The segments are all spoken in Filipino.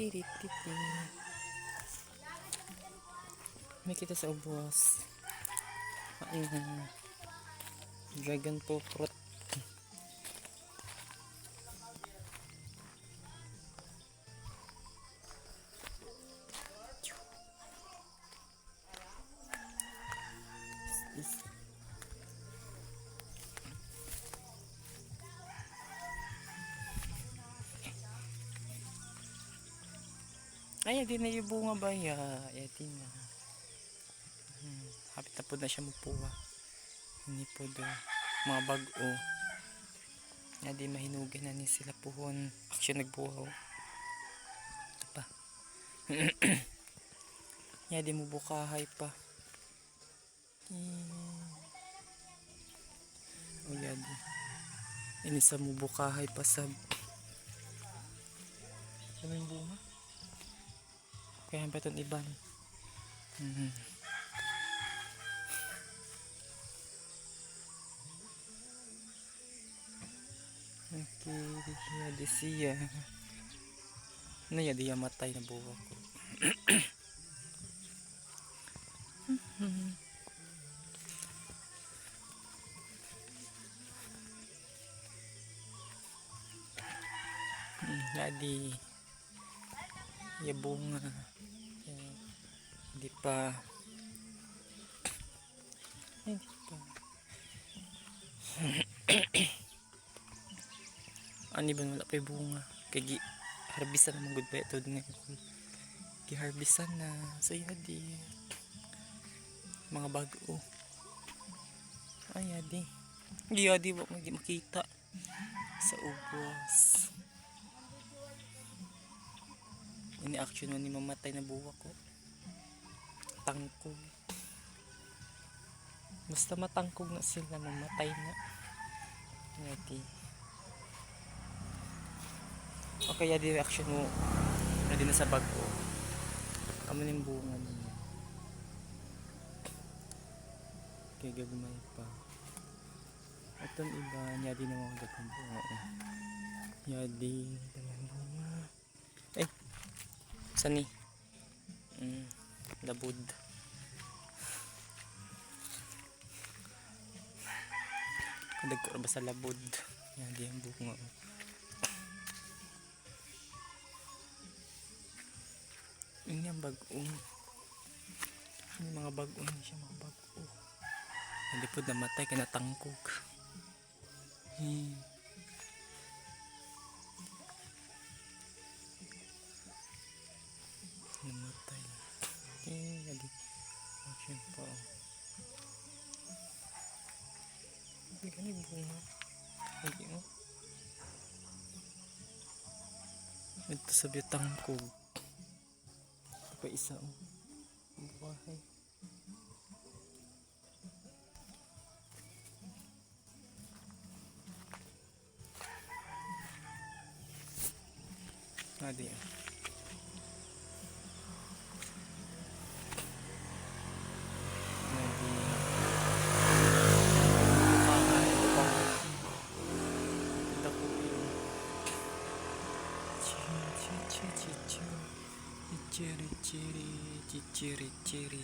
Tiri-tiri. May kita sa ubos. Dragon po fruit. Ay, di na yung bunga ba ya? Yati na. Hapit na po na siya mapuwa. Hindi po do. Mga bago. Nga di mahinugin na ni sila puhon. Action nagbuhaw. Ito pa. Nga di mo bukahay pa. O yadi. Inisa mo bukahay pa sa. Ano yung bunga? Kaya ba itong iban? Okay, yadi siya. Ano yadi yung matay na buwa ko? Yadi. Yung bunga. Hindi pa. Ani ba wala pa yung bunga? Kaya harbisan naman good pa ito. Giharbisan na. So yadi. Mga bago. Ay yadi. Yadi wag mo makita. Sa ubos. Ini action ni mamatay na buwa ko. Tangkog. Basta matangkog na sila, mamatay na. Okay. Okay, yadi reaction mo. Ready na sa bag ko. Kamo yung bunga niya. Okay, gagumay pa. Itong iba, yadi na mga gagawin bunga. Yadi, ganyan bunga. Eh, sani? Labud. Kadag ko ba sa labud? Yadi ang bunga. Ini ang bagong. Ini mga bagong siya, mga bagong. Hindi po namatay kaya natangkog. Namatay. Hindi. Action pa. Hindi ka bunga. Hindi mo. Ito sabi tangkog. Pa isa buhay. Adi. Ciri-ciri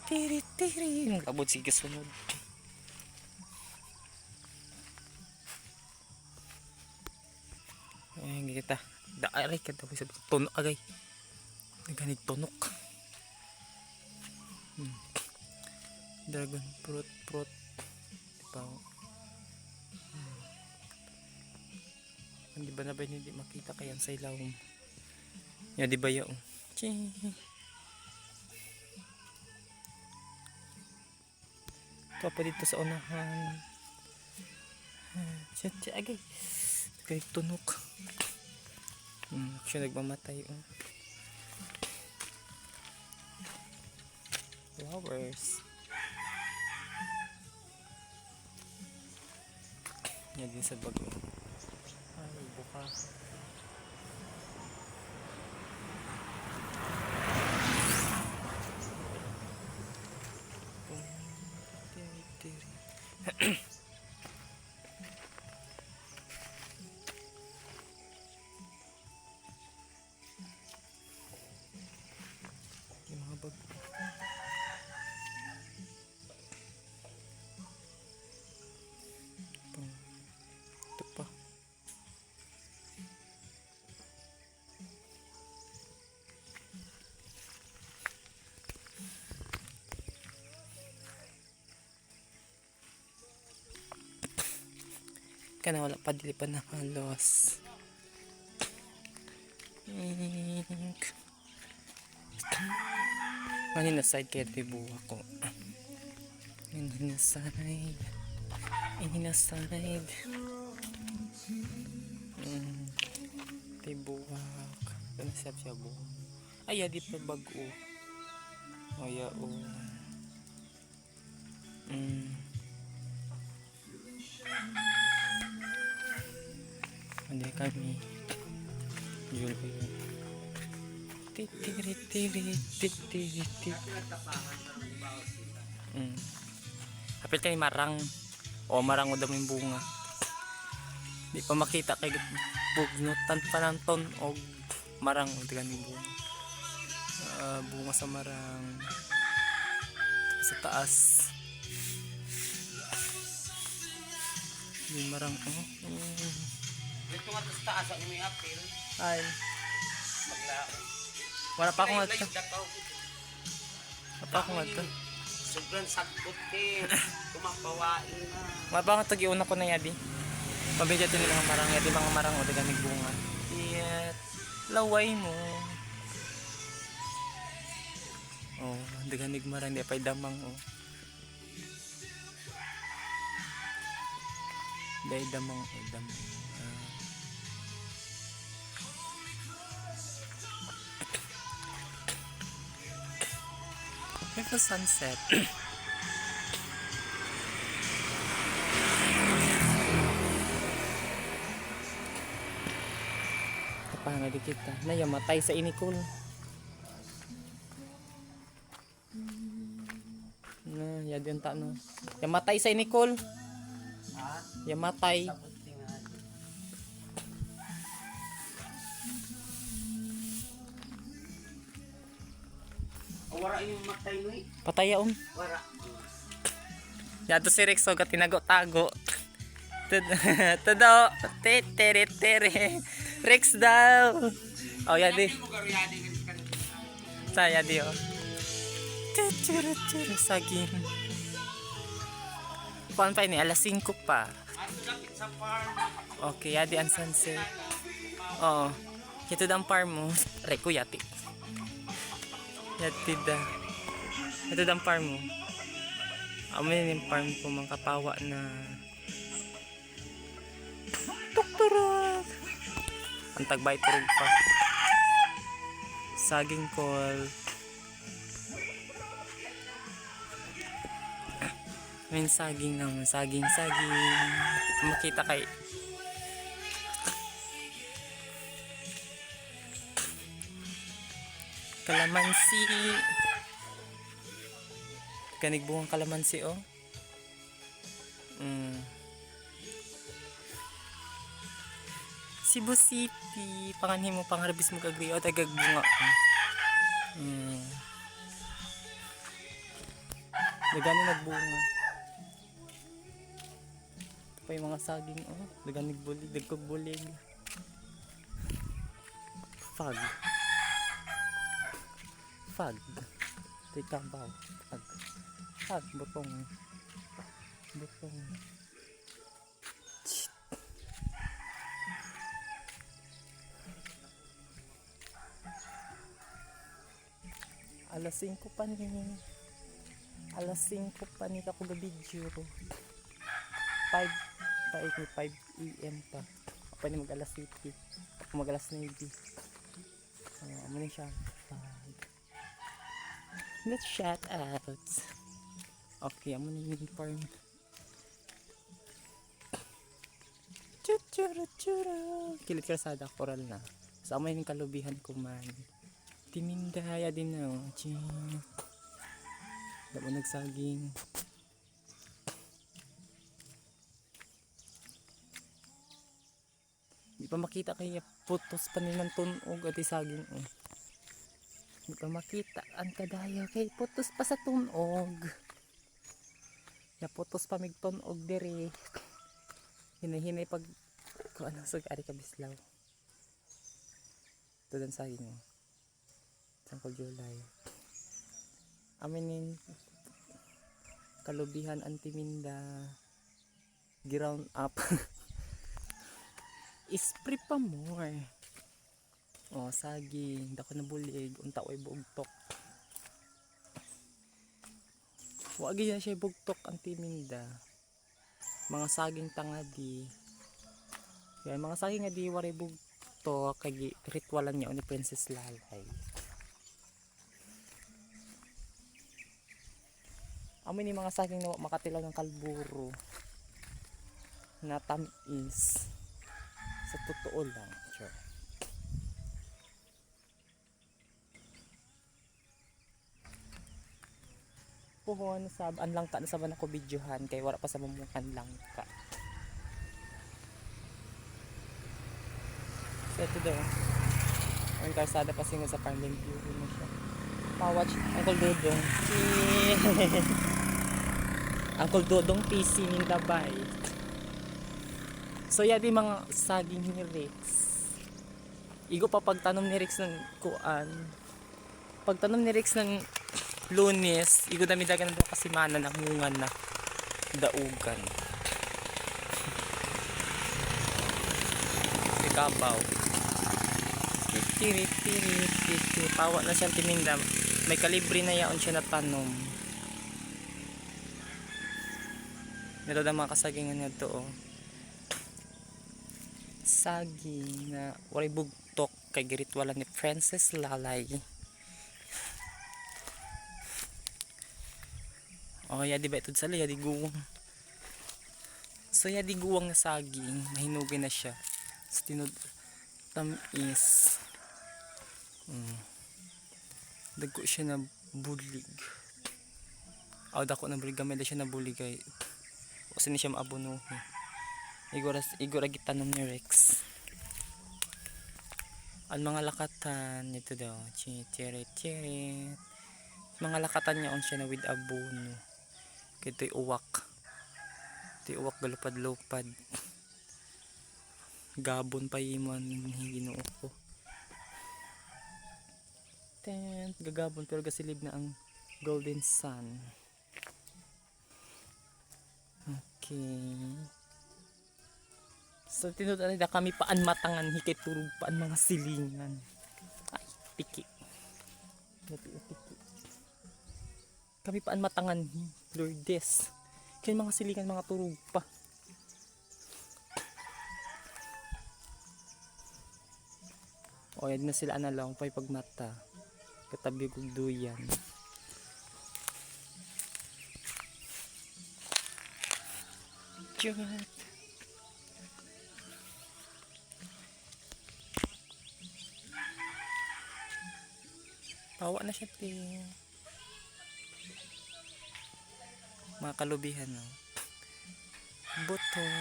tiri-tiri kabut sige sunod. Kita daari ka daw sa tunok agay naganig tunok. Dragon fruit diba? Hindi ba na ba hindi makita kaya sa ilaw ya di ba yun? Ito pa dito sa unahan. Agay. Kaya tunok. Siya nagmamatay. Flowers. Yan din sa bago. Ay, buka. Kana wala pa dili pa nakalos. Manin na side kaya tibuha ko. Ini na side. Ini na side. Tibuhak. Kana siya buha. Ay, di pa bago. Oya o. Hindi kami. Julo. Titiri. Hapit kay marang. O marang o daming bunga. Di pa makita kay bugnutan pa ng ton o marang o daming bunga. Bunga sa marang. Sa taas. May marang Dito nga sa taas ang may apil. Ay. Maglao. Wala pa akong ato. Wala pa akong ato. Sobrang sakot eh. Tumapawain na. Wala pa akong tagiuna ko na yadi. Pabidya ito nilang marang yadi. Mga marang o dagamig bunga. Iyat. Laway mo. Oh, dagamig marang. Di pa damang oh. Dahil damang o damang. It's a sunset. Kapanga di kita. Nayamatay sa inikul. Yadi yung no. Yamatay sa inikul. Yamatay. Wara yung matay no eh. Patayaon. Wara. Yato si Rex o tinago-tago. Todo. Tere. Rex daw. Oh, yadi. Sa yadi oh. Saging. Kuan pa ini alas 5 pa. Okay, yadi ang sunset. Oo. Ito ang farm mo. Reko yati. Yati da. Ito ang farm mo. Amin yung farm ko mga kapawa na tukturog. Ang tagbay turog pa. Saging call. May saging naman. Saging. Makita kay kalamansi. Ganigbuang kalamansi oh. Cebu City. Panganhin mo pangharvest mo kagri o tagagbunga. Dagani nagbunga. Ito pa yung mga saging oh. Dagani nagbulig. Dagkog bulig. Fag. Tikabaw. Fag. Butong. Alas 5 pa ni. Alas 5 pa ni ako ga video. 5 AM pa. Ako pa ni mag alas 7. Ako mag alas 9. Amo ni siya. Let's shout out. Okay, amo ni yung farm. Chura. Kilit kalsada koral na. Sa amo yung kalubihan ko man. Timindaya din na. Damo nagsaging. Di pa makita kaya putos pa nilang tunog at isaging. Di pa makita ang kadaya kay putos pa sa tunog. Naputos pa mig tunog diri. Hinahinay pag kung ano sag-ari ka bislaw. Ito dan saging mo. Sangkol July. Aminin kalubihan antiminda ground up Spray pa more. Oh, saging, dako na bulig, unta oy bugtok. Wa gyud na siya bugtok ang timinda. Mga saging tangadi. Kaya mga saging nga di waray bugtok kay ritualan niya ni Princess Lalay. Amo ni mga saging na wa makatilaw ng kalburo. Na tamis. Sa totoo lang, sure. Puhon sab ang langka na saban ako videohan kay wala pa sa mamukan langka. So ito daw. Ang kalsada pa singo sa Parlin View mo siya. Pa-watch Uncle Dodong. Uncle Dodong PC ning dabay. So di mga saging ni Rex. Igo pa pagtanom ni Rex ng kuan. Pagtanom ni Rex ng Lunes, igo dami dagan na kasi mana na mungan na daugan. Ikabaw. Tirit. Pawa na siyang tiningdam. May kalibre na yaon siya na tanom. Ito na mga kasagingan niya to. Oh. Saging na waray bugtok kay giritwala ni Princess Lalay. Oh, di ba ito sa di guwang. So, di guwang na saging. Mahinugin na siya. So, tamis. Dagko siya na bulig. Dako na bulig. Gamay na siya na bulig. Kasi ni siya maabuno. Igora gitanom ni Rex. Ang mga lakatan. Ito daw. Chirit. Mga lakatan niya on siya na with abono. Ito'y uwak. Ito'y uwak galupad-lupad. Gabon pa iman ginoo ko. Gagabon pero gasilib na ang golden sun. Okay. So tinuod na kami paan matangan hikay turog paan mga silingan. Ay, piki. Piki. Kami paan matangan Lourdes. Kaya mga silingan mga turog pa. O yan na sila analang pa'y pagmata. Katabi kong duyan. Cute. Pawa na siya mga kalubihan no. Butong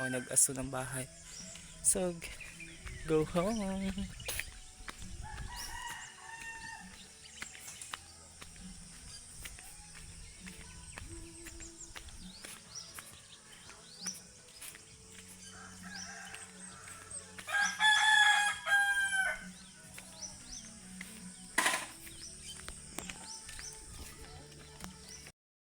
nag-aso ng bahay. So go home.